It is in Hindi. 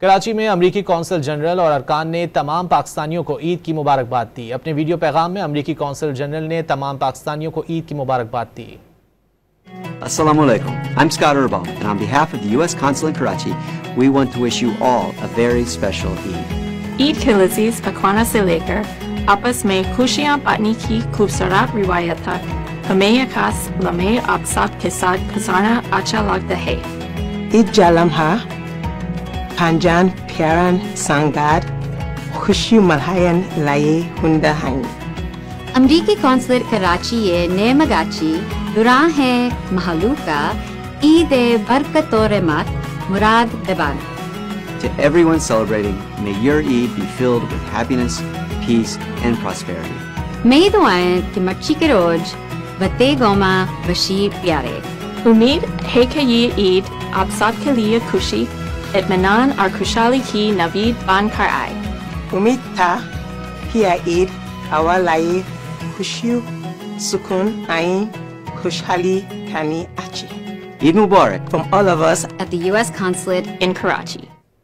कराची में अमरीकी कौंसल जनरल और अरकान ने तमाम पाकिस्तानियों को ईद की मुबारकबाद दी। अपने वीडियो पैगाम में अमरीकी कौंसल जनरल ने तमाम पाकिस्तानियों को ईद की मुबारकबाद दी। Assalamu alaikum. I'm Scott Urbal, and on behalf of the U.S. Consul in Karachi, we want to wish you all a very special Eid. Eid के लजीज पकवाना से लेकर आपस में खुशियाँ बांटने की खूबसूरत रिवायत तक हमें यह खास लम्हे आप सब के साथ गुजारना अच्छा लगता है। ईद जालम्हा Panjan Piaran Sangad खुशी मल्हायन लाए हुंदा हैं। अमरीकी कौंसलेट कराची ये नेमगाची दुरान है महलूका ईद बरकत और रहमत मुराद बेबान। To everyone celebrating, may your Eid be filled with happiness, peace, and prosperity. मैं दुआएं कि मच्छी के रोज बते गोमा बशीर प्यारे। उम्मीद है कि ये ईद आप सब के लिए खुशी, इत्मीनान और खुशहाली की नवीद बन कर आए। उम्मीद था कि यह ईद हवा लाए खुशी सुकून आई खुशहाली खानी अच्छी। Eid Mubarak from all of us at the U.S. Consulate in Karachi.